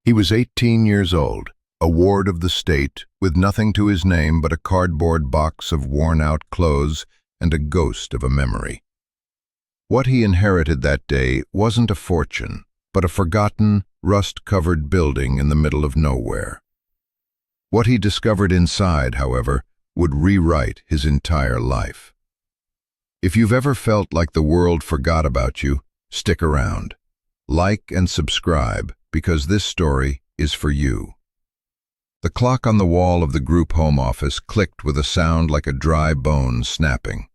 He was 18 years old, a ward of the state, with nothing to his name but a cardboard box of worn-out clothes and a ghost of a memory. What he inherited that day wasn't a fortune, but a forgotten, rust-covered building in the middle of nowhere. What he discovered inside, however, would rewrite his entire life. If you've ever felt like the world forgot about you, stick around. Like and subscribe, because this story is for you. The clock on the wall of the group home office clicked with a sound like a dry bone snapping.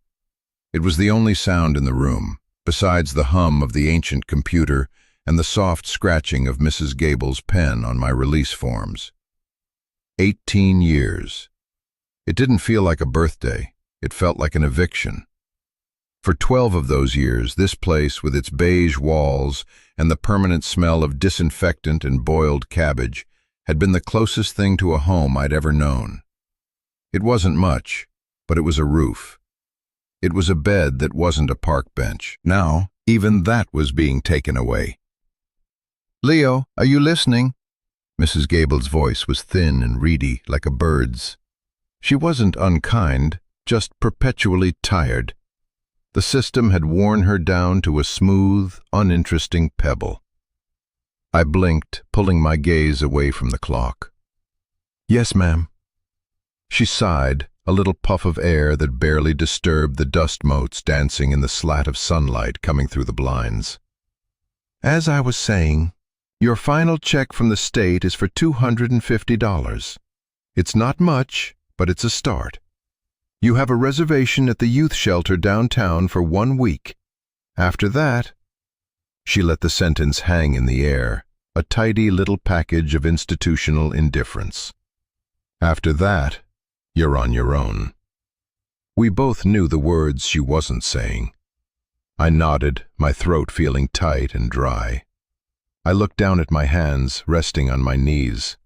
It was the only sound in the room, besides the hum of the ancient computer and the soft scratching of Mrs. Gable's pen on my release forms. 18 years. It didn't feel like a birthday. It felt like an eviction. For 12 of those years, this place, with its beige walls and the permanent smell of disinfectant and boiled cabbage, had been the closest thing to a home I'd ever known. It wasn't much, but it was a roof. It was a bed that wasn't a park bench. Now, even that was being taken away. "Leo, are you listening?" Mrs. Gable's voice was thin and reedy, like a bird's. She wasn't unkind, just perpetually tired. The system had worn her down to a smooth, uninteresting pebble. I blinked, pulling my gaze away from the clock. "Yes, ma'am." She sighed, a little puff of air that barely disturbed the dust motes dancing in the slat of sunlight coming through the blinds. "As I was saying, your final check from the state is for $250. It's not much, but it's a start. You have a reservation at the youth shelter downtown for 1 week. After that—" She let the sentence hang in the air, a tidy little package of institutional indifference. "After that, you're on your own." We both knew the words she wasn't saying. I nodded, my throat feeling tight and dry. I looked down at my hands, resting on my knees.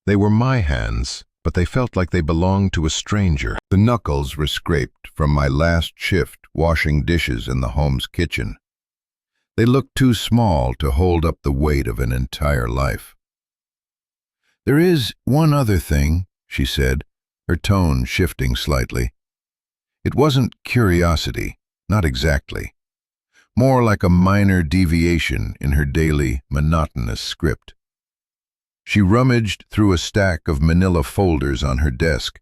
They were my hands, but they felt like they belonged to a stranger. The knuckles were scraped from my last shift washing dishes in the home's kitchen. They looked too small to hold up the weight of an entire life. "There is one other thing," she said, her tone shifting slightly. It wasn't curiosity, not exactly. More like a minor deviation in her daily, monotonous script. She rummaged through a stack of manila folders on her desk,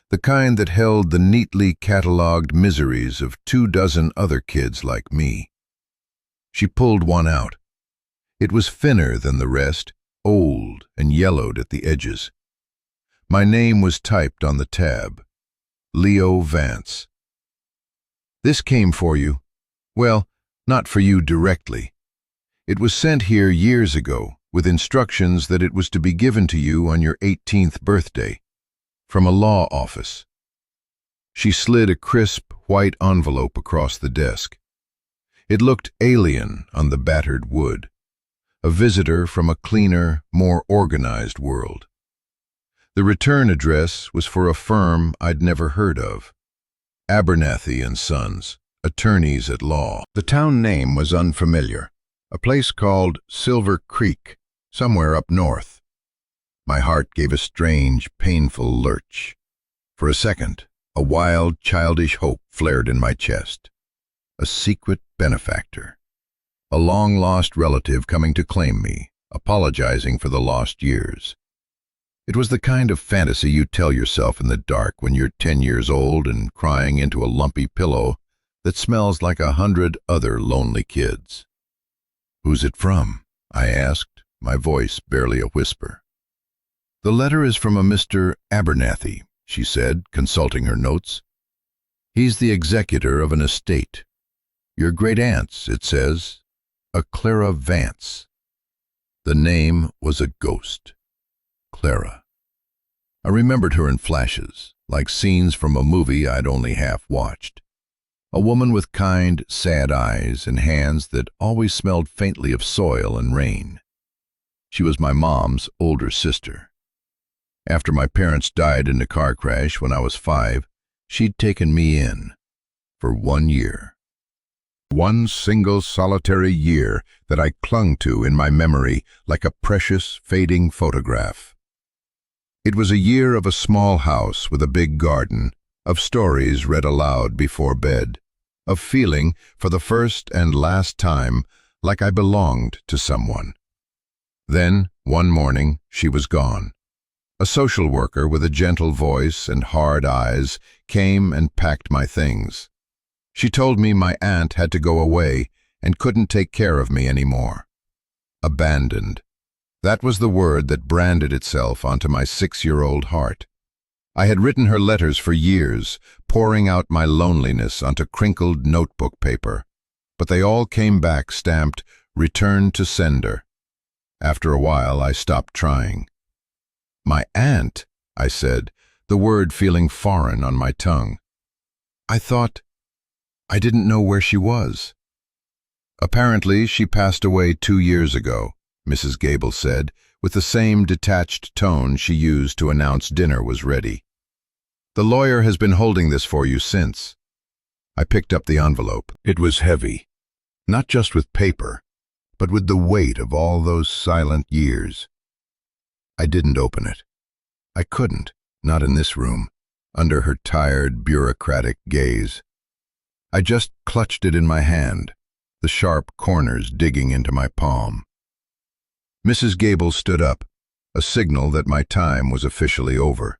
the kind that held the neatly catalogued miseries of 24 other kids like me. She pulled one out. It was thinner than the rest, old and yellowed at the edges. My name was typed on the tab. Leo Vance. "This came for you. Well, not for you directly. It was sent here years ago, with instructions that it was to be given to you on your 18th birthday, from a law office." She slid a crisp, white envelope across the desk. It looked alien on the battered wood, a visitor from a cleaner, more organized world. The return address was for a firm I'd never heard of. Abernathy and Sons, attorneys at law. The town name was unfamiliar, a place called Silver Creek, somewhere up north. My heart gave a strange, painful lurch. For a second, a wild, childish hope flared in my chest. A secret benefactor. A long-lost relative coming to claim me, apologizing for the lost years. It was the kind of fantasy you tell yourself in the dark when you're 10 years old and crying into a lumpy pillow that smells like 100 other lonely kids. "Who's it from?" I asked, my voice barely a whisper. "The letter is from a Mr. Abernathy," she said, consulting her notes. "He's the executor of an estate. Your great-aunt's, it says, a Clara Vance." The name was a ghost. Clara. I remembered her in flashes, like scenes from a movie I'd only half watched. A woman with kind, sad eyes and hands that always smelled faintly of soil and rain. She was my mom's older sister. After my parents died in a car crash when I was 5, she'd taken me in for 1 year. One single solitary year that I clung to in my memory like a precious, fading photograph. It was a year of a small house with a big garden, of stories read aloud before bed, of feeling, for the first and last time, like I belonged to someone. Then, one morning, she was gone. A social worker with a gentle voice and hard eyes came and packed my things. She told me my aunt had to go away and couldn't take care of me anymore. Abandoned. That was the word that branded itself onto my 6-year-old heart. I had written her letters for years, pouring out my loneliness onto crinkled notebook paper, but they all came back stamped, "Return to sender." After a while, I stopped trying. "My aunt," I said, the word feeling foreign on my tongue. I didn't know where she was. "Apparently, she passed away 2 years ago," Mrs. Gable said, with the same detached tone she used to announce dinner was ready. "The lawyer has been holding this for you since." I picked up the envelope. It was heavy, not just with paper, but with the weight of all those silent years. I didn't open it. I couldn't, not in this room, under her tired, bureaucratic gaze. I just clutched it in my hand, the sharp corners digging into my palm. Mrs. Gable stood up, a signal that my time was officially over.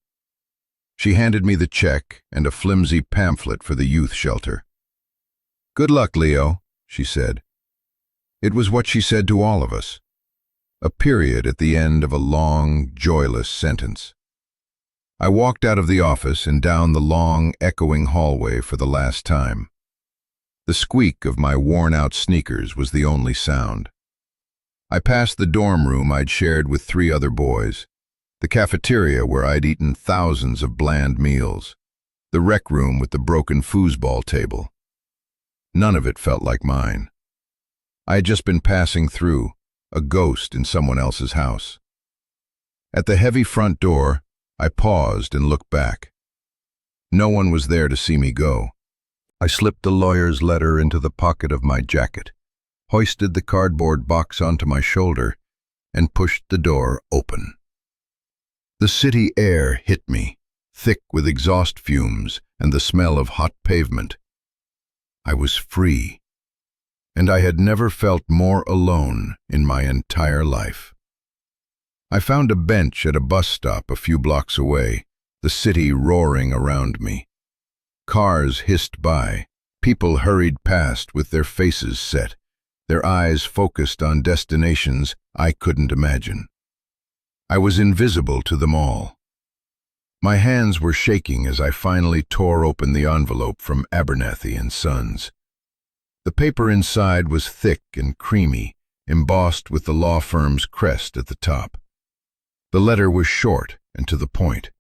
She handed me the check and a flimsy pamphlet for the youth shelter. "Good luck, Leo," she said. It was what she said to all of us. A period at the end of a long, joyless sentence. I walked out of the office and down the long, echoing hallway for the last time. The squeak of my worn-out sneakers was the only sound. I passed the dorm room I'd shared with 3 other boys, the cafeteria where I'd eaten thousands of bland meals, the rec room with the broken foosball table. None of it felt like mine. I had just been passing through, a ghost in someone else's house. At the heavy front door, I paused and looked back. No one was there to see me go. I slipped the lawyer's letter into the pocket of my jacket, hoisted the cardboard box onto my shoulder, and pushed the door open. The city air hit me, thick with exhaust fumes and the smell of hot pavement. I was free, and I had never felt more alone in my entire life. I found a bench at a bus stop a few blocks away, the city roaring around me. Cars hissed by, people hurried past with their faces set, their eyes focused on destinations I couldn't imagine. I was invisible to them all. My hands were shaking as I finally tore open the envelope from Abernathy and Sons. The paper inside was thick and creamy, embossed with the law firm's crest at the top. The letter was short and to the point.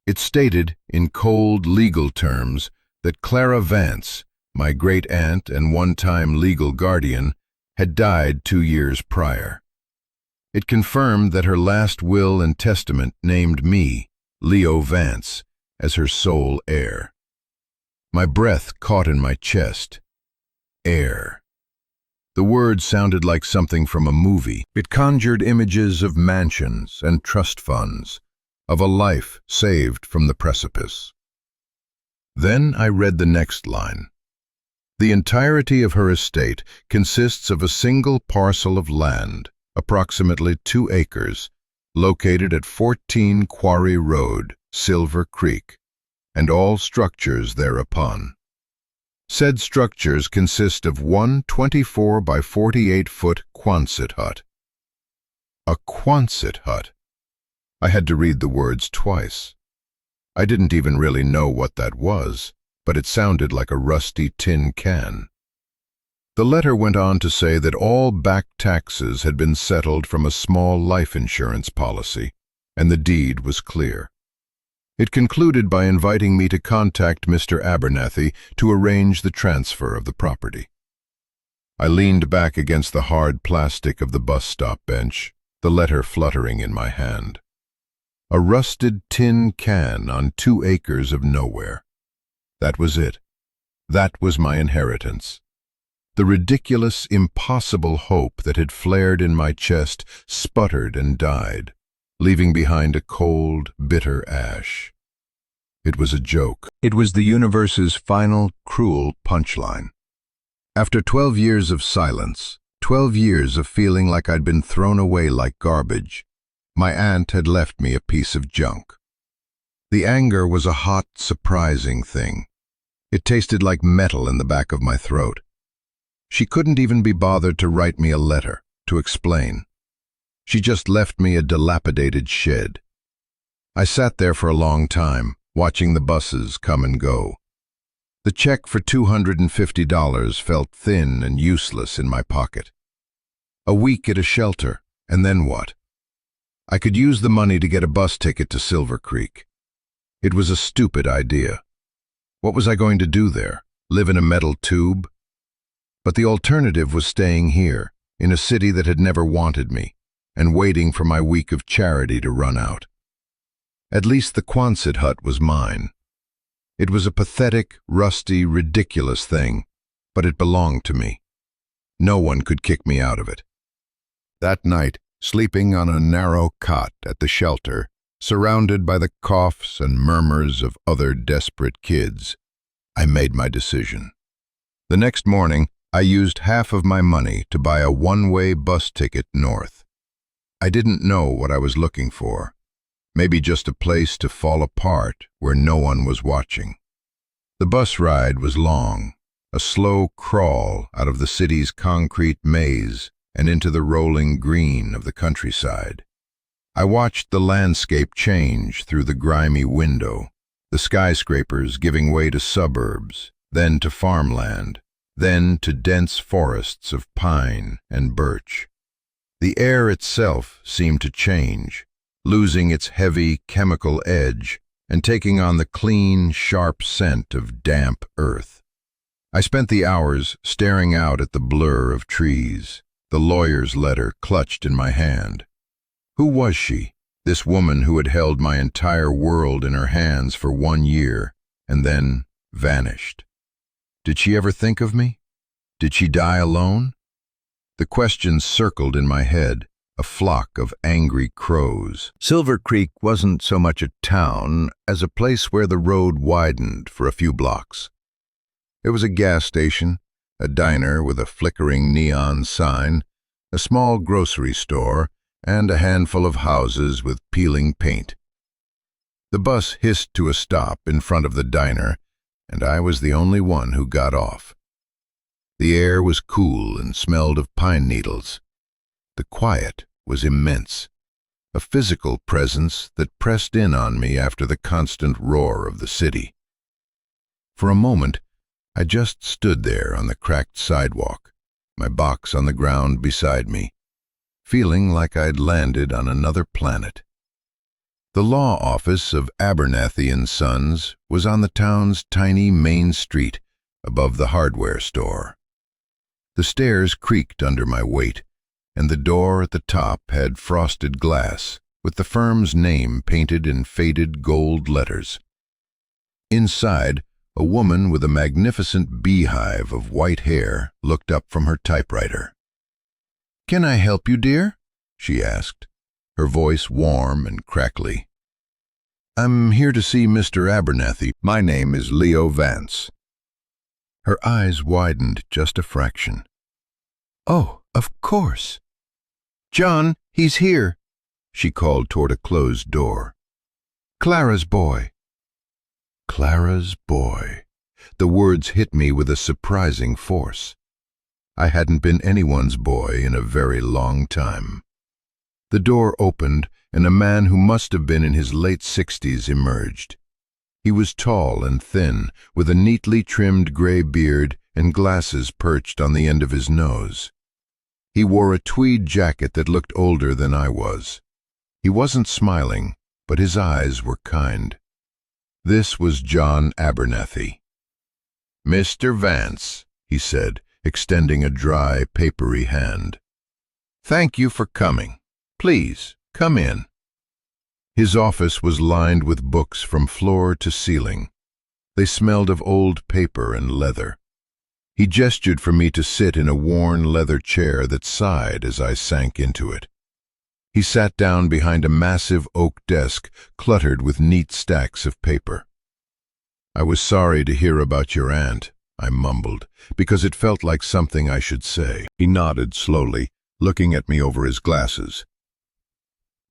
It stated, in cold legal terms, that Clara Vance, my great-aunt and one-time legal guardian, had died 2 years prior. It confirmed that her last will and testament named me, Leo Vance, as her sole heir. My breath caught in my chest. Heir. The word sounded like something from a movie. It conjured images of mansions and trust funds, of a life saved from the precipice. Then I read the next line. The entirety of her estate consists of a single parcel of land, approximately 2 acres, located at 14 Quarry Road, Silver Creek, and all structures thereupon. Said structures consist of one 24 by 48-foot Quonset hut. A Quonset hut. I had to read the words twice. I didn't even really know what that was, but it sounded like a rusty tin can. The letter went on to say that all back taxes had been settled from a small life insurance policy, and the deed was clear. It concluded by inviting me to contact Mr. Abernathy to arrange the transfer of the property. I leaned back against the hard plastic of the bus stop bench, the letter fluttering in my hand. A rusted tin can on 2 acres of nowhere. That was it. That was my inheritance. The ridiculous, impossible hope that had flared in my chest sputtered and died, leaving behind a cold, bitter ash. It was a joke. It was the universe's final, cruel punchline. After 12 years of silence, 12 years of feeling like I'd been thrown away like garbage, my aunt had left me a piece of junk. The anger was a hot, surprising thing. It tasted like metal in the back of my throat. She couldn't even be bothered to write me a letter, to explain. She just left me a dilapidated shed. I sat there for a long time, watching the buses come and go. The check for $250 felt thin and useless in my pocket. A week at a shelter, and then what? I could use the money to get a bus ticket to Silver Creek. It was a stupid idea. What was I going to do there? Live in a metal tube? But the alternative was staying here, in a city that had never wanted me, and waiting for my week of charity to run out. At least the Quonset hut was mine. It was a pathetic, rusty, ridiculous thing, but it belonged to me. No one could kick me out of it. That night, sleeping on a narrow cot at the shelter, surrounded by the coughs and murmurs of other desperate kids, I made my decision. The next morning, I used half of my money to buy a one-way bus ticket north. I didn't know what I was looking for. Maybe just a place to fall apart where no one was watching. The bus ride was long, a slow crawl out of the city's concrete maze and into the rolling green of the countryside. I watched the landscape change through the grimy window, the skyscrapers giving way to suburbs, then to farmland, then to dense forests of pine and birch. The air itself seemed to change, losing its heavy chemical edge and taking on the clean, sharp scent of damp earth. I spent the hours staring out at the blur of trees, the lawyer's letter clutched in my hand. Who was she, this woman who had held my entire world in her hands for 1 year and then vanished? Did she ever think of me? Did she die alone? The questions circled in my head, a flock of angry crows. Silver Creek wasn't so much a town as a place where the road widened for a few blocks. There was a gas station, a diner with a flickering neon sign, a small grocery store, and a handful of houses with peeling paint. The bus hissed to a stop in front of the diner, and I was the only one who got off. The air was cool and smelled of pine needles. The quiet was immense, a physical presence that pressed in on me after the constant roar of the city. For a moment, I just stood there on the cracked sidewalk, my box on the ground beside me, feeling like I'd landed on another planet. The law office of Abernathy & Sons was on the town's tiny main street above the hardware store. The stairs creaked under my weight, and the door at the top had frosted glass with the firm's name painted in faded gold letters. Inside, a woman with a magnificent beehive of white hair looked up from her typewriter. "Can I help you, dear?" she asked, her voice warm and crackly. "I'm here to see Mr. Abernathy. My name is Leo Vance." Her eyes widened just a fraction. "Oh, of course. John, he's here," she called toward a closed door. "Clara's boy." Clara's boy. The words hit me with a surprising force. I hadn't been anyone's boy in a very long time. The door opened, and a man who must have been in his late 60s emerged. He was tall and thin, with a neatly trimmed gray beard and glasses perched on the end of his nose. He wore a tweed jacket that looked older than I was. He wasn't smiling, but his eyes were kind. This was John Abernathy. "Mr. Vance," he said, extending a dry, papery hand. "Thank you for coming. Please, come in." His office was lined with books from floor to ceiling. They smelled of old paper and leather. He gestured for me to sit in a worn leather chair that sighed as I sank into it. He sat down behind a massive oak desk cluttered with neat stacks of paper. "I was sorry to hear about your aunt," I mumbled, because it felt like something I should say. He nodded slowly, looking at me over his glasses.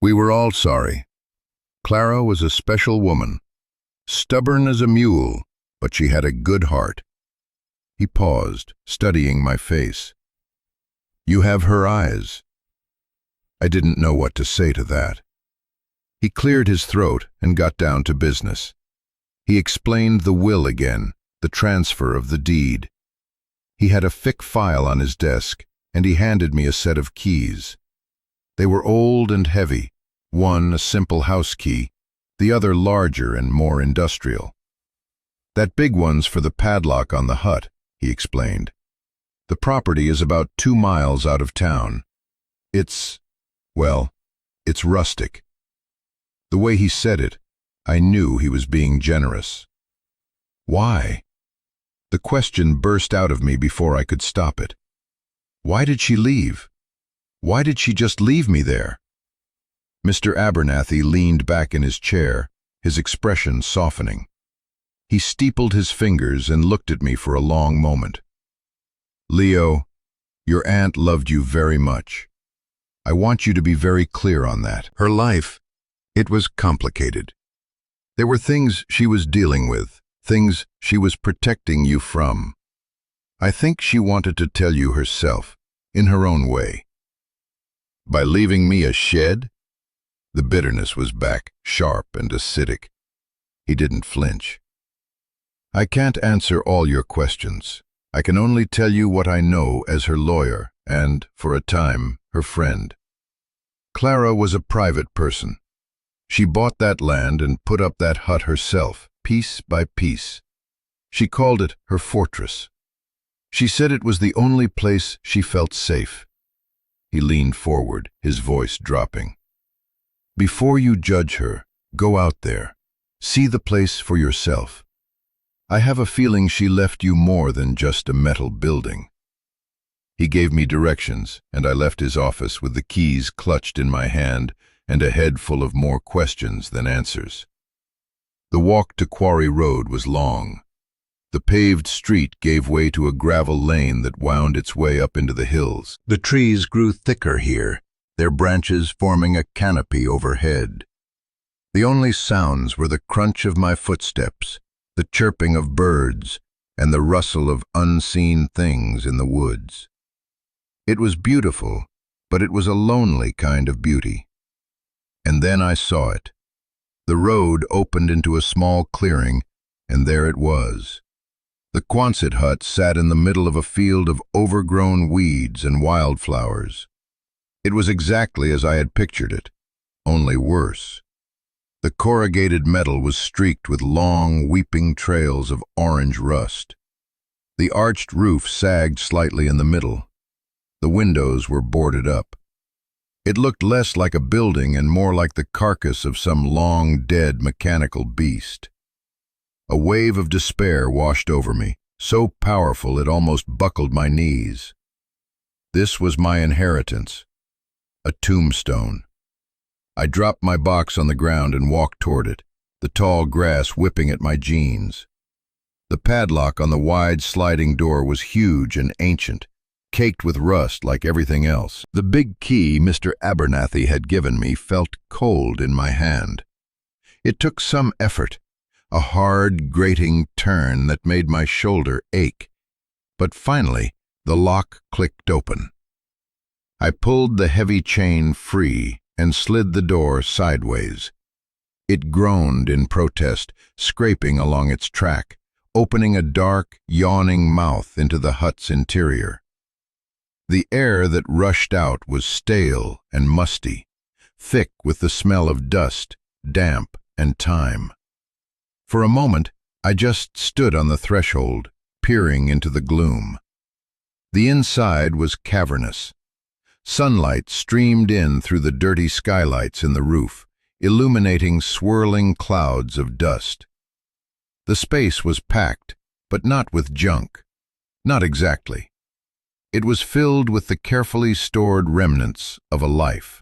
"We were all sorry. Clara was a special woman, stubborn as a mule, but she had a good heart." He paused, studying my face. "You have her eyes." I didn't know what to say to that. He cleared his throat and got down to business. He explained the will again, the transfer of the deed. He had a thick file on his desk, and he handed me a set of keys. They were old and heavy, one a simple house key, the other larger and more industrial. "That big one's for the padlock on the hut," he explained. "The property is about 2 miles out of town. It's rustic." The way he said it, I knew he was being generous. Why? The question burst out of me before I could stop it. Why did she leave? Why did she just leave me there? Mr. Abernathy leaned back in his chair, his expression softening. He steepled his fingers and looked at me for a long moment. "Leo, your aunt loved you very much. I want you to be very clear on that. Her life, it was complicated. There were things she was dealing with, things she was protecting you from. I think she wanted to tell you herself, in her own way." "By leaving me a shed?" The bitterness was back, sharp and acidic. He didn't flinch. "I can't answer all your questions. I can only tell you what I know as her lawyer and, for a time, her friend. Clara was a private person. She bought that land and put up that hut herself, piece by piece. She called it her fortress. She said it was the only place she felt safe." He leaned forward, his voice dropping. "Before you judge her, go out there. See the place for yourself. I have a feeling she left you more than just a metal building." He gave me directions, and I left his office with the keys clutched in my hand and a head full of more questions than answers. The walk to Quarry Road was long. The paved street gave way to a gravel lane that wound its way up into the hills. The trees grew thicker here, their branches forming a canopy overhead. The only sounds were the crunch of my footsteps, the chirping of birds, and the rustle of unseen things in the woods. It was beautiful, but it was a lonely kind of beauty. And then I saw it. The road opened into a small clearing, and there it was. The Quonset hut sat in the middle of a field of overgrown weeds and wildflowers. It was exactly as I had pictured it, only worse. The corrugated metal was streaked with long, weeping trails of orange rust. The arched roof sagged slightly in the middle. The windows were boarded up. It looked less like a building and more like the carcass of some long-dead mechanical beast. A wave of despair washed over me, so powerful it almost buckled my knees. This was my inheritance, a tombstone. I dropped my box on the ground and walked toward it, the tall grass whipping at my jeans. The padlock on the wide sliding door was huge and ancient, caked with rust like everything else. The big key Mr. Abernathy had given me felt cold in my hand. It took some effort, a hard, grating turn that made my shoulder ache. But finally, the lock clicked open. I pulled the heavy chain free and slid the door sideways. It groaned in protest, scraping along its track, opening a dark, yawning mouth into the hut's interior. The air that rushed out was stale and musty, thick with the smell of dust, damp, and time. For a moment, I just stood on the threshold, peering into the gloom. The inside was cavernous. Sunlight streamed in through the dirty skylights in the roof, illuminating swirling clouds of dust. The space was packed, but not with junk. Not exactly. It was filled with the carefully stored remnants of a life.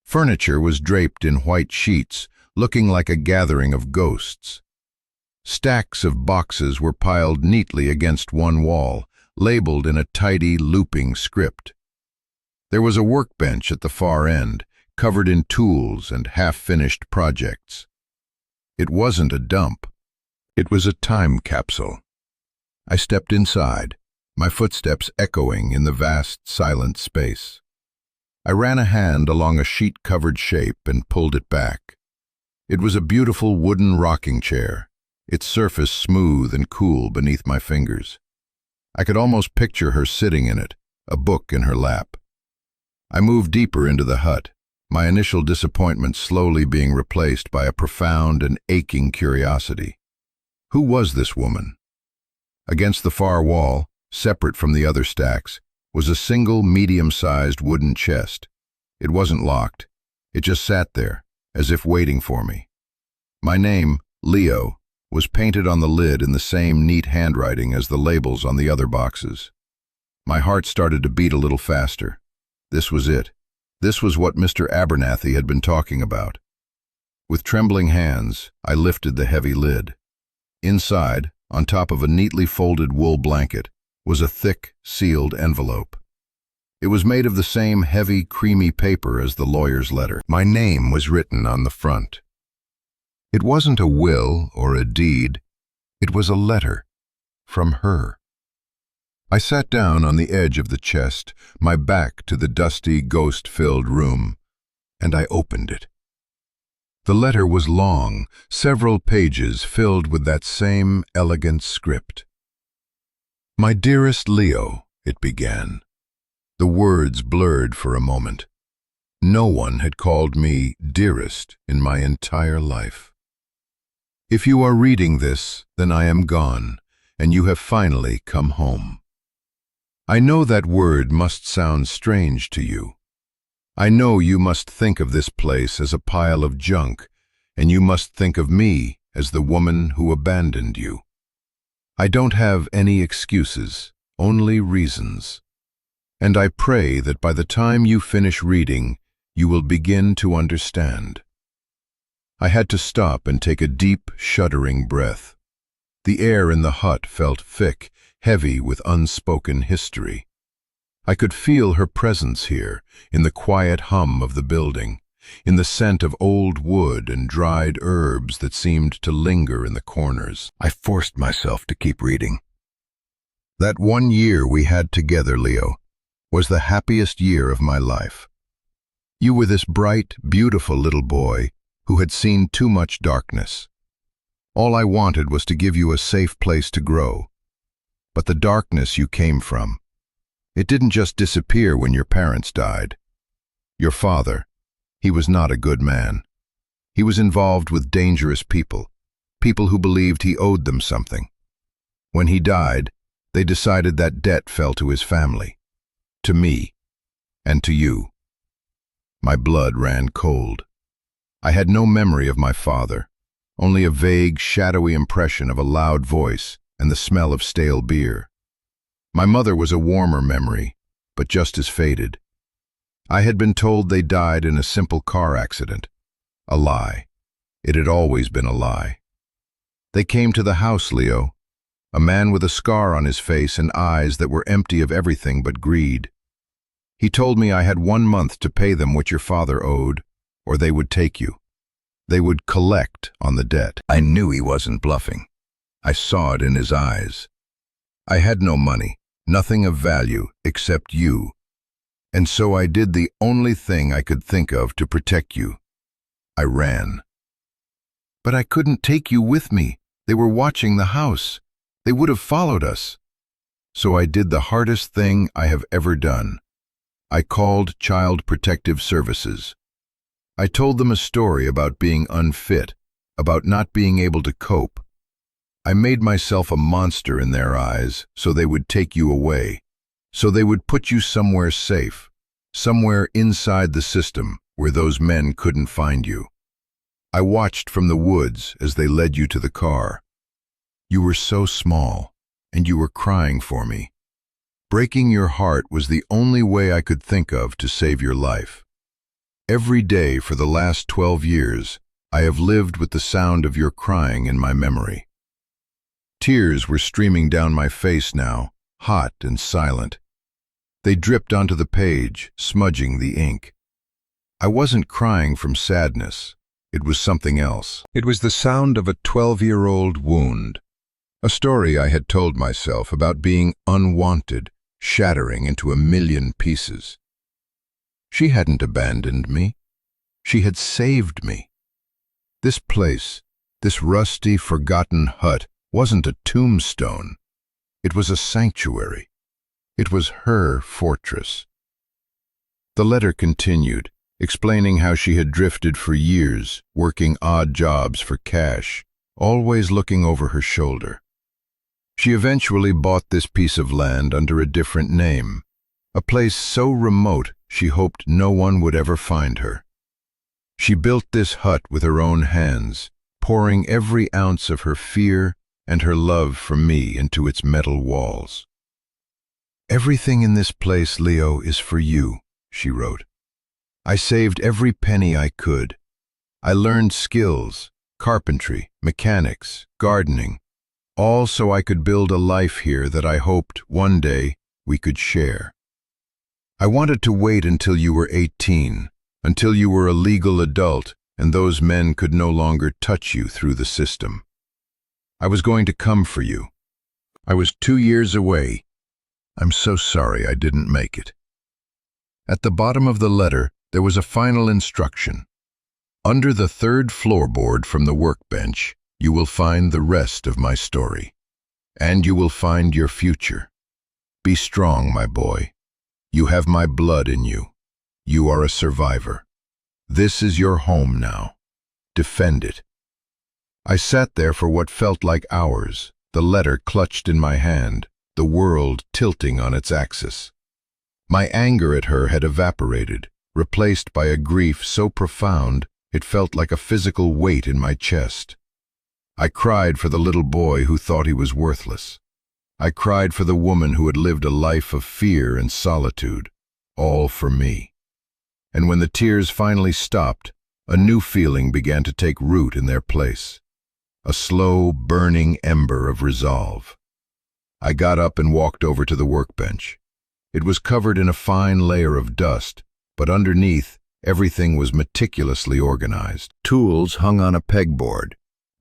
Furniture was draped in white sheets, looking like a gathering of ghosts. Stacks of boxes were piled neatly against one wall, labeled in a tidy, looping script. There was a workbench at the far end, covered in tools and half-finished projects. It wasn't a dump. It was a time capsule. I stepped inside, my footsteps echoing in the vast, silent space. I ran a hand along a sheet-covered shape and pulled it back. It was a beautiful wooden rocking chair, its surface smooth and cool beneath my fingers. I could almost picture her sitting in it, a book in her lap. I moved deeper into the hut, my initial disappointment slowly being replaced by a profound and aching curiosity. Who was this woman? Against the far wall, separate from the other stacks, was a single medium-sized wooden chest. It wasn't locked. It just sat there, as if waiting for me. My name, Leo, was painted on the lid in the same neat handwriting as the labels on the other boxes. My heart started to beat a little faster. This was it. This was what Mr. Abernathy had been talking about. With trembling hands, I lifted the heavy lid. Inside, on top of a neatly folded wool blanket, was a thick, sealed envelope. It was made of the same heavy, creamy paper as the lawyer's letter. My name was written on the front. It wasn't a will or a deed. It was a letter from her. I sat down on the edge of the chest, my back to the dusty, ghost-filled room, and I opened it. The letter was long, several pages filled with that same elegant script. "My dearest Leo," it began. The words blurred for a moment. No one had called me dearest in my entire life. If you are reading this, then I am gone, and you have finally come home. I know that word must sound strange to you. I know you must think of this place as a pile of junk, and you must think of me as the woman who abandoned you. I don't have any excuses, only reasons. And I pray that by the time you finish reading, you will begin to understand. I had to stop and take a deep, shuddering breath. The air in the hut felt thick, heavy with unspoken history. I could feel her presence here, in the quiet hum of the building, in the scent of old wood and dried herbs that seemed to linger in the corners. I forced myself to keep reading. That 1 year we had together, Leo, was the happiest year of my life. You were this bright, beautiful little boy who had seen too much darkness. All I wanted was to give you a safe place to grow. But the darkness you came from, it didn't just disappear when your parents died. Your father, he was not a good man. He was involved with dangerous people, people who believed he owed them something. When he died, they decided that debt fell to his family, to me, and to you. My blood ran cold. I had no memory of my father, only a vague, shadowy impression of a loud voice and the smell of stale beer. My mother was a warmer memory, but just as faded. I had been told they died in a simple car accident. A lie. It had always been a lie. They came to the house, Leo, a man with a scar on his face and eyes that were empty of everything but greed. He told me I had 1 month to pay them what your father owed, or they would take you. They would collect on the debt. I knew he wasn't bluffing. I saw it in his eyes. I had no money, nothing of value except you. And so I did the only thing I could think of to protect you. I ran. But I couldn't take you with me. They were watching the house. They would have followed us. So I did the hardest thing I have ever done. I called Child Protective Services. I told them a story about being unfit, about not being able to cope. I made myself a monster in their eyes so they would take you away, so they would put you somewhere safe, somewhere inside the system where those men couldn't find you. I watched from the woods as they led you to the car. You were so small, and you were crying for me. Breaking your heart was the only way I could think of to save your life. Every day for the last 12 years, I have lived with the sound of your crying in my memory. Tears were streaming down my face now, hot and silent. They dripped onto the page, smudging the ink. I wasn't crying from sadness. It was something else. It was the sound of a 12-year-old wound. A story I had told myself about being unwanted, shattering into a million pieces. She hadn't abandoned me. She had saved me. This place, this rusty, forgotten hut, wasn't a tombstone. It was a sanctuary. It was her fortress. The letter continued, explaining how she had drifted for years, working odd jobs for cash, always looking over her shoulder. She eventually bought this piece of land under a different name, a place so remote she hoped no one would ever find her. She built this hut with her own hands, pouring every ounce of her fear and her love for me into its metal walls. "Everything in this place, Leo, is for you," she wrote. "I saved every penny I could. I learned skills, carpentry, mechanics, gardening, all so I could build a life here that I hoped one day we could share. I wanted to wait until you were 18, until you were a legal adult and those men could no longer touch you through the system. I was going to come for you. I was 2 years away. I'm so sorry I didn't make it." At the bottom of the letter, there was a final instruction. "Under the 3rd floorboard from the workbench, you will find the rest of my story. And you will find your future. Be strong, my boy. You have my blood in you. You are a survivor. This is your home now. Defend it." I sat there for what felt like hours, the letter clutched in my hand, the world tilting on its axis. My anger at her had evaporated, replaced by a grief so profound it felt like a physical weight in my chest. I cried for the little boy who thought he was worthless. I cried for the woman who had lived a life of fear and solitude, all for me. And when the tears finally stopped, a new feeling began to take root in their place. A slow, burning ember of resolve. I got up and walked over to the workbench. It was covered in a fine layer of dust, but underneath, everything was meticulously organized. Tools hung on a pegboard.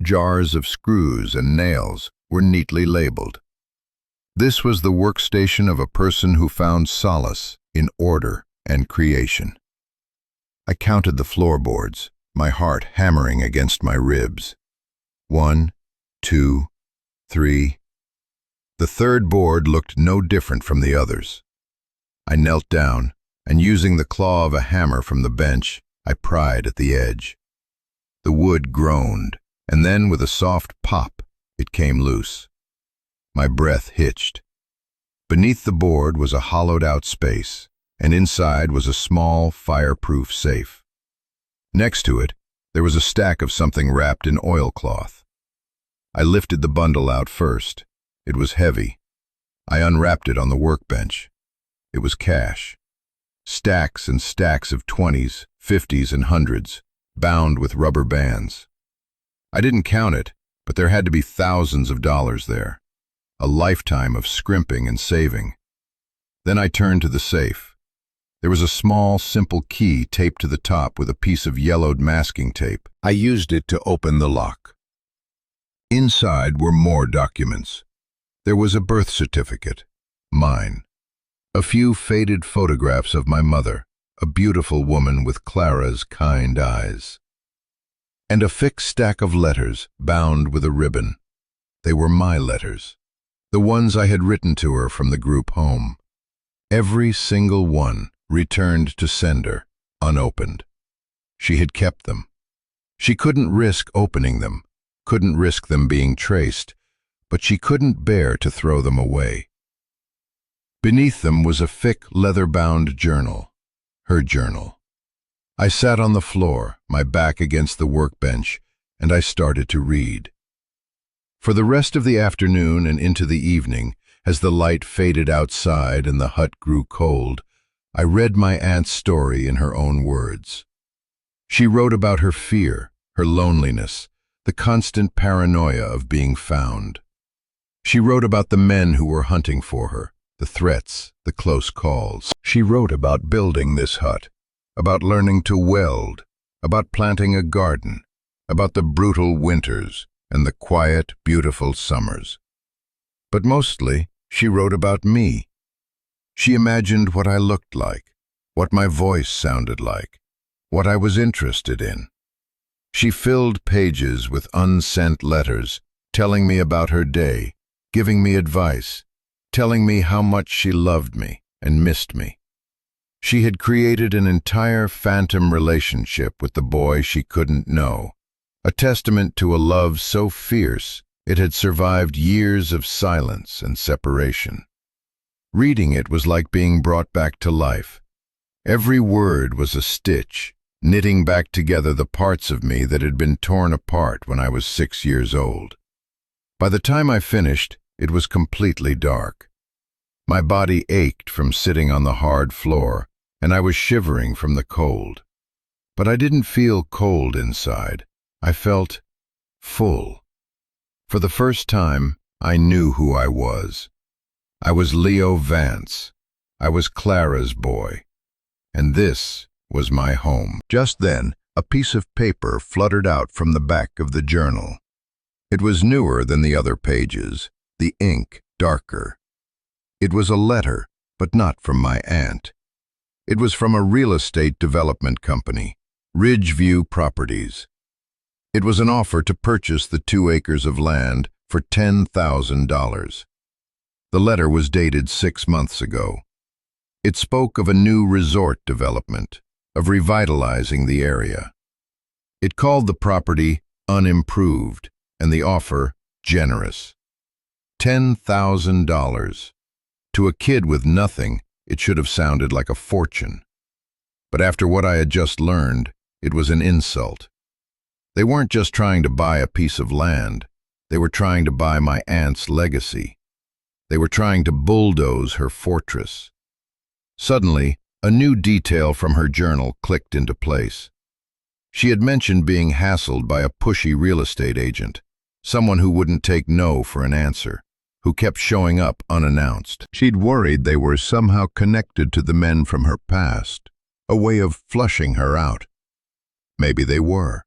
Jars of screws and nails were neatly labeled. This was the workstation of a person who found solace in order and creation. I counted the floorboards, my heart hammering against my ribs. 1, 2, 3. The 3rd board looked no different from the others. I knelt down, and using the claw of a hammer from the bench, I pried at the edge. The wood groaned, and then with a soft pop, it came loose. My breath hitched. Beneath the board was a hollowed-out space, and inside was a small, fireproof safe. Next to it, there was a stack of something wrapped in oilcloth. I lifted the bundle out first. It was heavy. I unwrapped it on the workbench. It was cash. Stacks and stacks of 20s, 50s, and 100s, bound with rubber bands. I didn't count it, but there had to be thousands of dollars there. A lifetime of scrimping and saving. Then I turned to the safe. There was a small, simple key taped to the top with a piece of yellowed masking tape. I used it to open the lock. Inside were more documents. There was a birth certificate, mine. A few faded photographs of my mother, a beautiful woman with Clara's kind eyes. And a thick stack of letters bound with a ribbon. They were my letters, the ones I had written to her from the group home. Every single one returned to sender, unopened. She had kept them. She couldn't risk opening them, couldn't risk them being traced, but she couldn't bear to throw them away. Beneath them was a thick, leather-bound journal, her journal. I sat on the floor, my back against the workbench, and I started to read. For the rest of the afternoon and into the evening, as the light faded outside and the hut grew cold, I read my aunt's story in her own words. She wrote about her fear, her loneliness, the constant paranoia of being found. She wrote about the men who were hunting for her, the threats, the close calls. She wrote about building this hut, about learning to weld, about planting a garden, about the brutal winters and the quiet, beautiful summers. But mostly, she wrote about me. She imagined what I looked like, what my voice sounded like, what I was interested in. She filled pages with unsent letters, telling me about her day, giving me advice, telling me how much she loved me and missed me. She had created an entire phantom relationship with the boy she couldn't know, a testament to a love so fierce it had survived years of silence and separation. Reading it was like being brought back to life. Every word was a stitch, knitting back together the parts of me that had been torn apart when I was 6 years old. By the time I finished, it was completely dark. My body ached from sitting on the hard floor, and I was shivering from the cold. But I didn't feel cold inside. I felt full. For the first time, I knew who I was. I was Leo Vance. I was Clara's boy. And this was my home. Just then, a piece of paper fluttered out from the back of the journal. It was newer than the other pages, the ink darker. It was a letter, but not from my aunt. It was from a real estate development company, Ridgeview Properties. It was an offer to purchase the 2 acres of land for $10,000. The letter was dated 6 months ago. It spoke of a new resort development, of revitalizing the area. It called the property unimproved and the offer generous. $10,000. To a kid with nothing, it should have sounded like a fortune. But after what I had just learned, it was an insult. They weren't just trying to buy a piece of land. They were trying to buy my aunt's legacy. They were trying to bulldoze her fortress. Suddenly, a new detail from her journal clicked into place. She had mentioned being hassled by a pushy real estate agent, someone who wouldn't take no for an answer, who kept showing up unannounced. She'd worried they were somehow connected to the men from her past, a way of flushing her out. Maybe they were.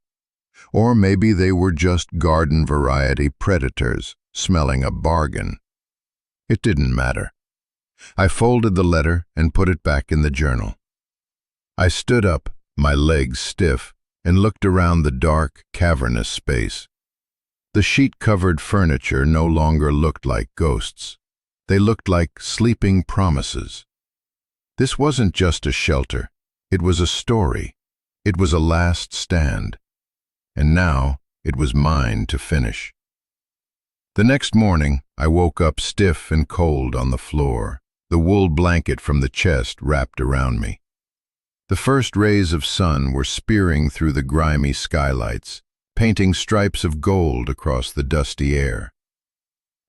Or maybe they were just garden-variety predators smelling a bargain. It didn't matter. I folded the letter and put it back in the journal. I stood up, my legs stiff, and looked around the dark, cavernous space. The sheet-covered furniture no longer looked like ghosts. They looked like sleeping promises. This wasn't just a shelter. It was a story. It was a last stand. And now it was mine to finish. The next morning, I woke up stiff and cold on the floor, the wool blanket from the chest wrapped around me. The first rays of sun were spearing through the grimy skylights, painting stripes of gold across the dusty air.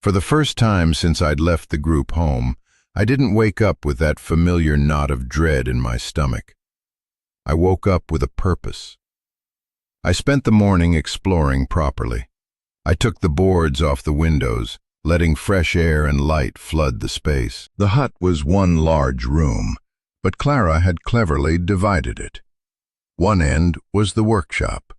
For the first time since I'd left the group home, I didn't wake up with that familiar knot of dread in my stomach. I woke up with a purpose. I spent the morning exploring properly. I took the boards off the windows, letting fresh air and light flood the space. The hut was one large room, but Clara had cleverly divided it. One end was the workshop.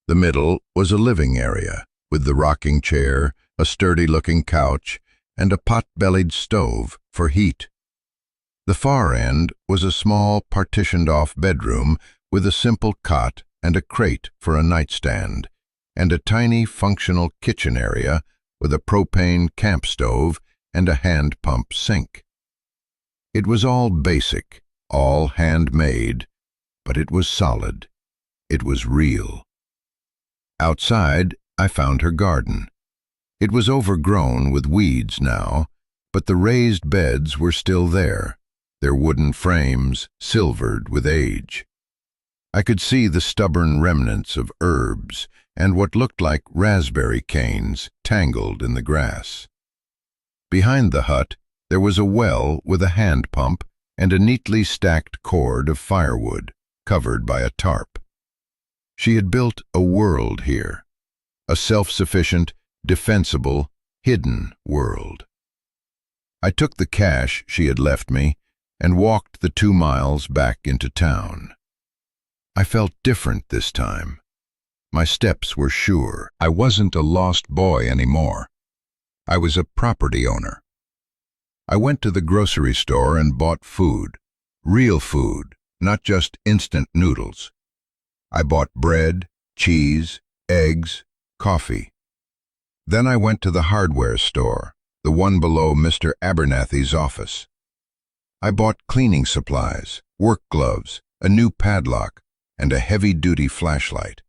The middle was a living area, with the rocking chair, a sturdy-looking couch, and a pot-bellied stove for heat. The far end was a small, partitioned-off bedroom with a simple cot and a crate for a nightstand, and a tiny functional kitchen area with a propane camp stove and a hand pump sink. It was all basic, all handmade, but it was solid. It was real. Outside, I found her garden. It was overgrown with weeds now, but the raised beds were still there, their wooden frames silvered with age. I could see the stubborn remnants of herbs and what looked like raspberry canes tangled in the grass. Behind the hut, there was a well with a hand pump and a neatly stacked cord of firewood, covered by a tarp. She had built a world here, a self-sufficient, defensible, hidden world. I took the cash she had left me and walked the 2 miles back into town. I felt different this time. My steps were sure. I wasn't a lost boy anymore. I was a property owner. I went to the grocery store and bought food, real food, not just instant noodles. I bought bread, cheese, eggs, coffee. Then I went to the hardware store, the one below Mr. Abernathy's office. I bought cleaning supplies, work gloves, a new padlock, and a heavy-duty flashlight.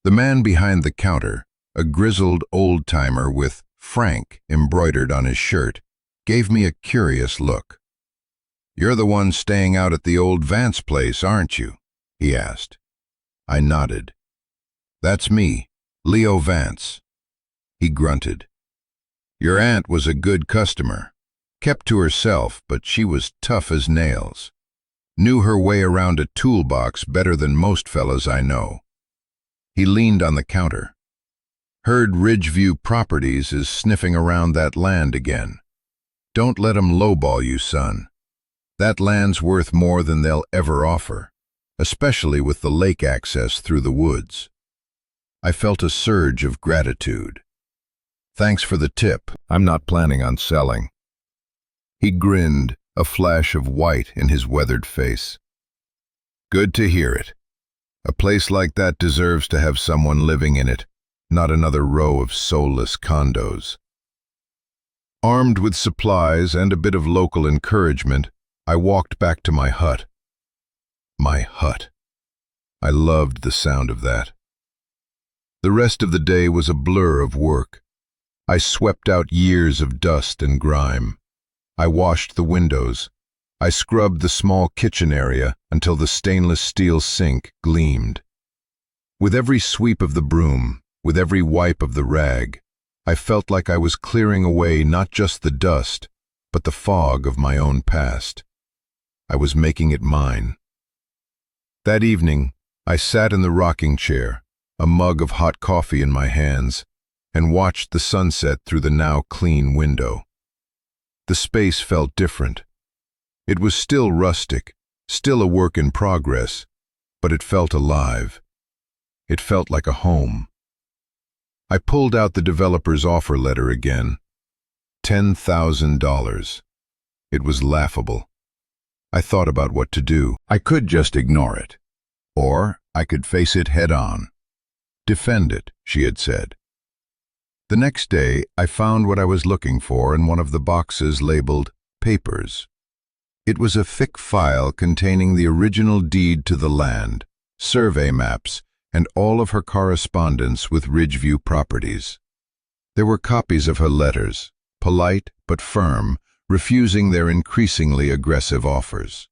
The man behind the counter, a grizzled old-timer with Frank embroidered on his shirt, gave me a curious look. "You're the one staying out at the old Vance place, aren't you?" he asked. I nodded. "That's me, Leo Vance." He grunted. "Your aunt was a good customer. Kept to herself, but she was tough as nails. Knew her way around a toolbox better than most fellas I know." He leaned on the counter. "Heard Ridgeview Properties is sniffing around that land again. Don't let 'em lowball you, son. That land's worth more than they'll ever offer, especially with the lake access through the woods." I felt a surge of gratitude. "Thanks for the tip. I'm not planning on selling." He grinned, a flash of white in his weathered face. "Good to hear it. A place like that deserves to have someone living in it, not another row of soulless condos." Armed with supplies and a bit of local encouragement, I walked back to my hut. My hut. I loved the sound of that. The rest of the day was a blur of work. I swept out years of dust and grime. I washed the windows. I scrubbed the small kitchen area until the stainless steel sink gleamed. With every sweep of the broom, with every wipe of the rag, I felt like I was clearing away not just the dust, but the fog of my own past. I was making it mine. That evening, I sat in the rocking chair, a mug of hot coffee in my hands, and watched the sunset through the now clean window. The space felt different. It was still rustic, still a work in progress, but it felt alive. It felt like a home. I pulled out the developer's offer letter again. $10,000. It was laughable. I thought about what to do. I could just ignore it. Or I could face it head on. "Defend it," she had said. The next day, I found what I was looking for in one of the boxes labeled papers. It was a thick file containing the original deed to the land, survey maps, and all of her correspondence with Ridgeview Properties. There were copies of her letters, polite but firm, refusing their increasingly aggressive offers.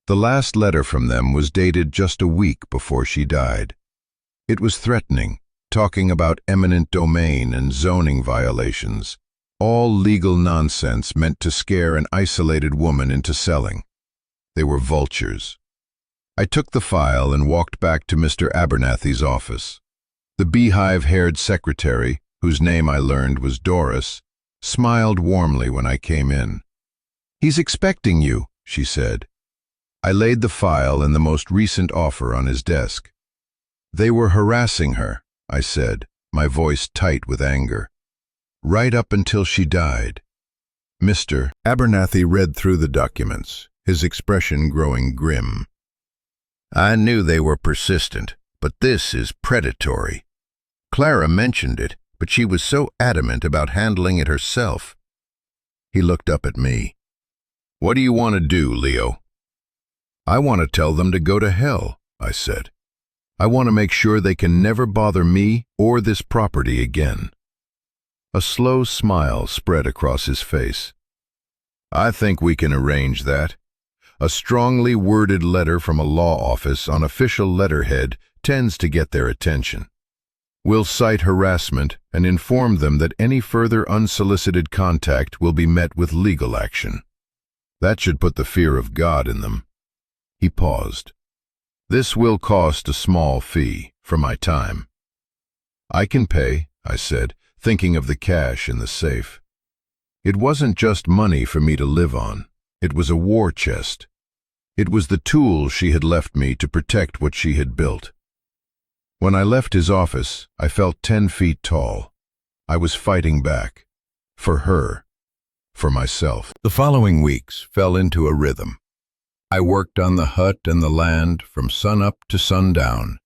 The last letter from them was dated just a week before she died. It was threatening, talking about eminent domain and zoning violations, all legal nonsense meant to scare an isolated woman into selling. They were vultures. I took the file and walked back to Mr. Abernathy's office. The beehive-haired secretary, whose name I learned was Doris, smiled warmly when I came in. "He's expecting you," she said. I laid the file and the most recent offer on his desk. "They were harassing her," I said, my voice tight with anger. "Right up until she died." Mr. Abernathy read through the documents, his expression growing grim. "I knew they were persistent, but this is predatory. Clara mentioned it, but she was so adamant about handling it herself." He looked up at me. "What do you want to do, Leo?" "I want to tell them to go to hell," I said. "I want to make sure they can never bother me or this property again." A slow smile spread across his face. "I think we can arrange that. A strongly worded letter from a law office on official letterhead tends to get their attention. We'll cite harassment and inform them that any further unsolicited contact will be met with legal action. That should put the fear of God in them." He paused. "This will cost a small fee for my time." "I can pay," I said, thinking of the cash in the safe. It wasn't just money for me to live on. It was a war chest. It was the tool she had left me to protect what she had built. When I left his office, I felt 10 feet tall. I was fighting back. For her. For myself. The following weeks fell into a rhythm. I worked on the hut and the land from sunup to sundown.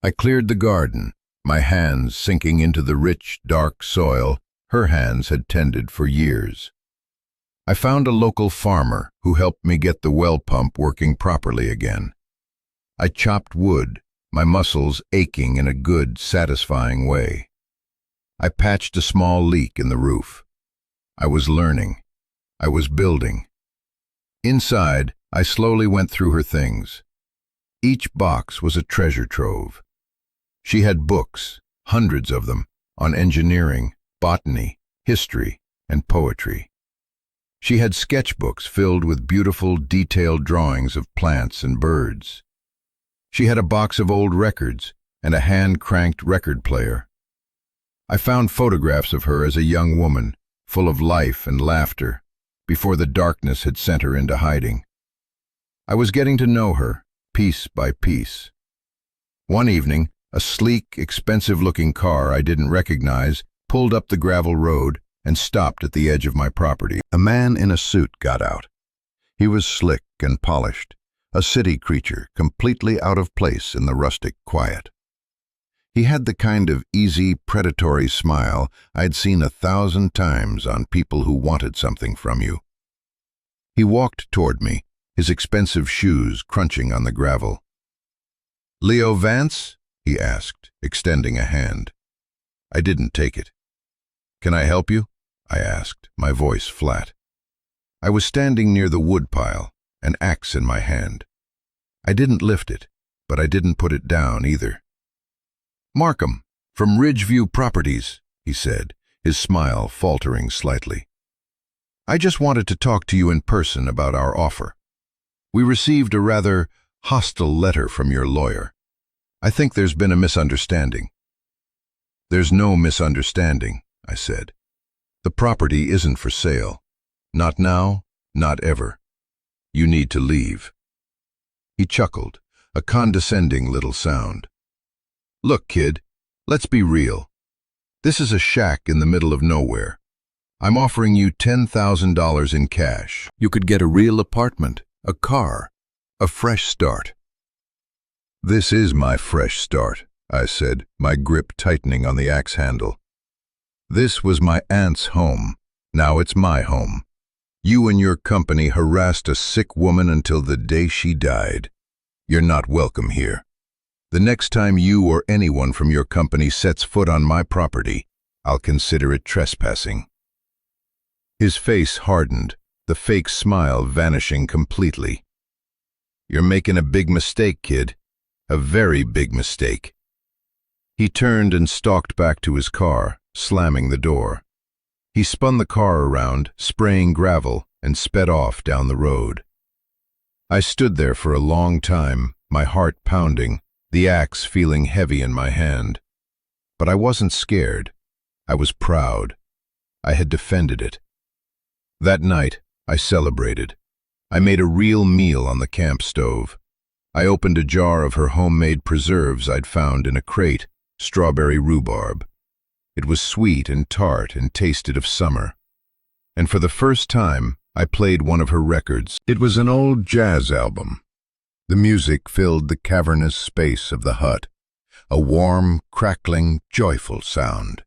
I cleared the garden, my hands sinking into the rich, dark soil her hands had tended for years. I found a local farmer who helped me get the well pump working properly again. I chopped wood, my muscles aching in a good, satisfying way. I patched a small leak in the roof. I was learning. I was building. Inside, I slowly went through her things. Each box was a treasure trove. She had books, hundreds of them, on engineering, botany, history, and poetry. She had sketchbooks filled with beautiful, detailed drawings of plants and birds. She had a box of old records and a hand-cranked record player. I found photographs of her as a young woman, full of life and laughter, before the darkness had sent her into hiding. I was getting to know her, piece by piece. One evening, a sleek, expensive-looking car I didn't recognize pulled up the gravel road and stopped at the edge of my property. A man in a suit got out. He was slick and polished, a city creature completely out of place in the rustic quiet. He had the kind of easy, predatory smile I'd seen 1,000 times on people who wanted something from you. He walked toward me, his expensive shoes crunching on the gravel. "Leo Vance?" he asked, extending a hand. I didn't take it. "Can I help you?" I asked, my voice flat. I was standing near the woodpile, an axe in my hand. I didn't lift it, but I didn't put it down either. "Markham, from Ridgeview Properties," he said, his smile faltering slightly. "I just wanted to talk to you in person about our offer. We received a rather hostile letter from your lawyer. I think there's been a misunderstanding." "There's no misunderstanding," I said. "The property isn't for sale. Not now, not ever. You need to leave." He chuckled, a condescending little sound. "Look, kid, let's be real. This is a shack in the middle of nowhere. I'm offering you $10,000 in cash. You could get a real apartment, a car, a fresh start." "This is my fresh start," I said, my grip tightening on the axe handle. "This was my aunt's home. Now it's my home. You and your company harassed a sick woman until the day she died. You're not welcome here. The next time you or anyone from your company sets foot on my property, I'll consider it trespassing." His face hardened, the fake smile vanishing completely. "You're making a big mistake, kid. A very big mistake." He turned and stalked back to his car, slamming the door. He spun the car around, spraying gravel, and sped off down the road. I stood there for a long time, my heart pounding, the axe feeling heavy in my hand. But I wasn't scared. I was proud. I had defended it. That night, I celebrated. I made a real meal on the camp stove. I opened a jar of her homemade preserves I'd found in a crate, strawberry rhubarb. It was sweet and tart and tasted of summer. And for the first time, I played one of her records. It was an old jazz album. The music filled the cavernous space of the hut, a warm, crackling, joyful sound.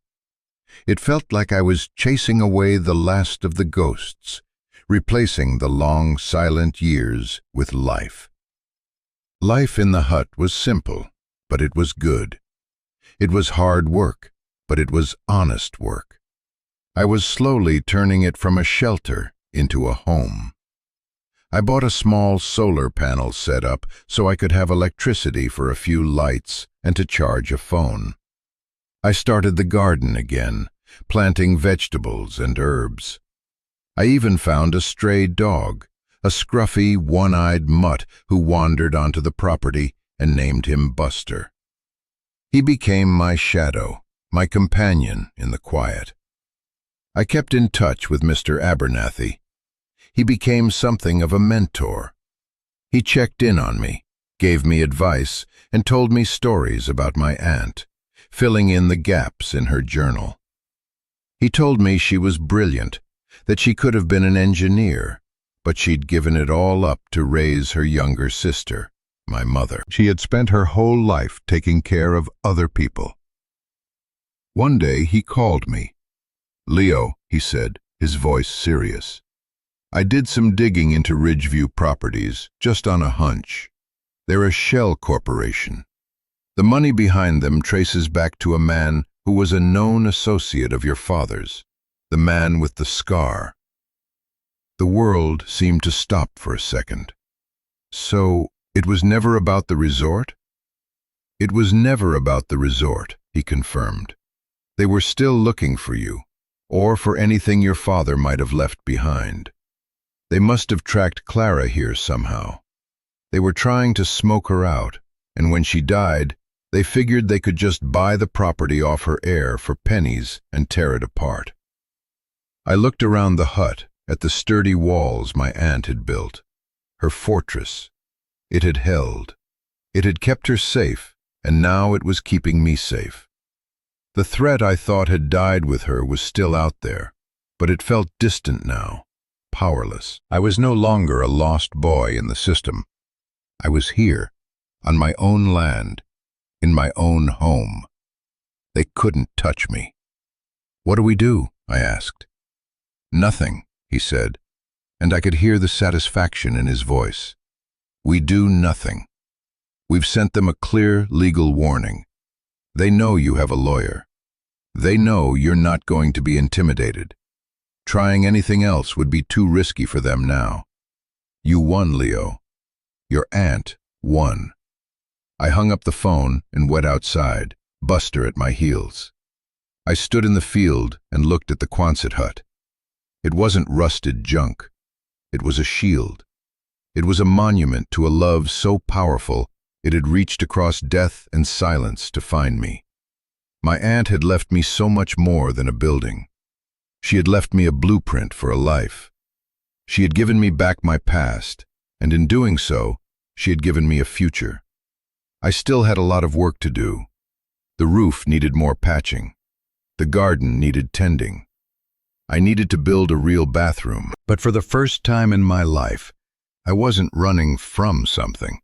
It felt like I was chasing away the last of the ghosts, replacing the long, silent years with life. Life in the hut was simple, but it was good. It was hard work, but it was honest work. I was slowly turning it from a shelter into a home. I bought a small solar panel set up so I could have electricity for a few lights and to charge a phone. I started the garden again, planting vegetables and herbs. I even found a stray dog, a scruffy, one-eyed mutt who wandered onto the property, and named him Buster. He became my shadow, my companion in the quiet. I kept in touch with Mr. Abernathy. He became something of a mentor. He checked in on me, gave me advice, and told me stories about my aunt, filling in the gaps in her journal. He told me she was brilliant, that she could have been an engineer, but she'd given it all up to raise her younger sister, my mother. She had spent her whole life taking care of other people. One day he called me. "Leo," he said, his voice serious. "I did some digging into Ridgeview Properties, just on a hunch. They're a shell corporation. The money behind them traces back to a man who was a known associate of your father's, the man with the scar." The world seemed to stop for a second. "So, it was never about the resort?" "It was never about the resort," he confirmed. "They were still looking for you, or for anything your father might have left behind. They must have tracked Clara here somehow. They were trying to smoke her out, and when she died, they figured they could just buy the property off her heir for pennies and tear it apart." I looked around the hut at the sturdy walls my aunt had built. Her fortress. It had held. It had kept her safe, and now it was keeping me safe. The threat I thought had died with her was still out there, but it felt distant now, powerless. I was no longer a lost boy in the system. I was here, on my own land, in my own home. They couldn't touch me. "What do we do?" I asked. "Nothing," he said, and I could hear the satisfaction in his voice. "We do nothing. We've sent them a clear legal warning. They know you have a lawyer. They know you're not going to be intimidated. Trying anything else would be too risky for them now. You won, Leo. Your aunt won." I hung up the phone and went outside, Buster at my heels. I stood in the field and looked at the Quonset hut. It wasn't rusted junk. It was a shield. It was a monument to a love so powerful it had reached across death and silence to find me. My aunt had left me so much more than a building. She had left me a blueprint for a life. She had given me back my past, and in doing so, she had given me a future. I still had a lot of work to do. The roof needed more patching. The garden needed tending. I needed to build a real bathroom. But for the first time in my life, I wasn't running from something.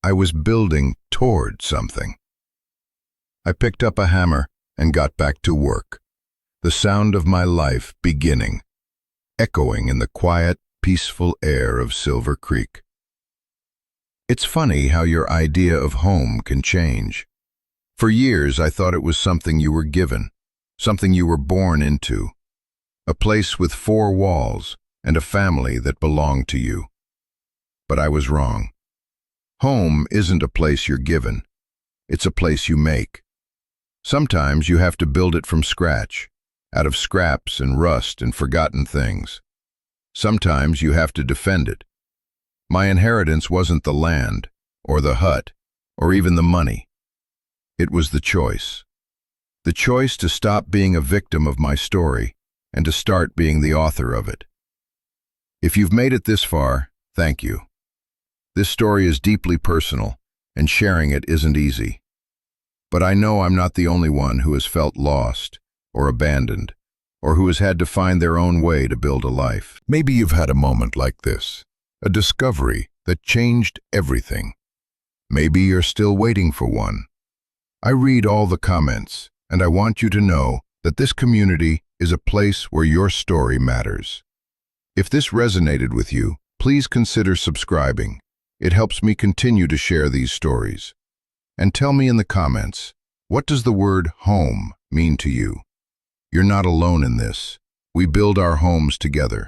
I was building toward something. I picked up a hammer and got back to work, the sound of my life beginning, echoing in the quiet, peaceful air of Silver Creek. It's funny how your idea of home can change. For years I thought it was something you were given, something you were born into, a place with 4 walls and a family that belonged to you. But I was wrong. Home isn't a place you're given. It's a place you make. Sometimes you have to build it from scratch, out of scraps and rust and forgotten things. Sometimes you have to defend it. My inheritance wasn't the land, or the hut, or even the money. It was the choice. The choice to stop being a victim of my story and to start being the author of it. If you've made it this far, thank you. This story is deeply personal, and sharing it isn't easy. But I know I'm not the only one who has felt lost, or abandoned, or who has had to find their own way to build a life. Maybe you've had a moment like this, a discovery that changed everything. Maybe you're still waiting for one. I read all the comments, and I want you to know that this community is a place where your story matters. If this resonated with you, please consider subscribing. It helps me continue to share these stories. And tell me in the comments, what does the word home mean to you? You're not alone in this. We build our homes together.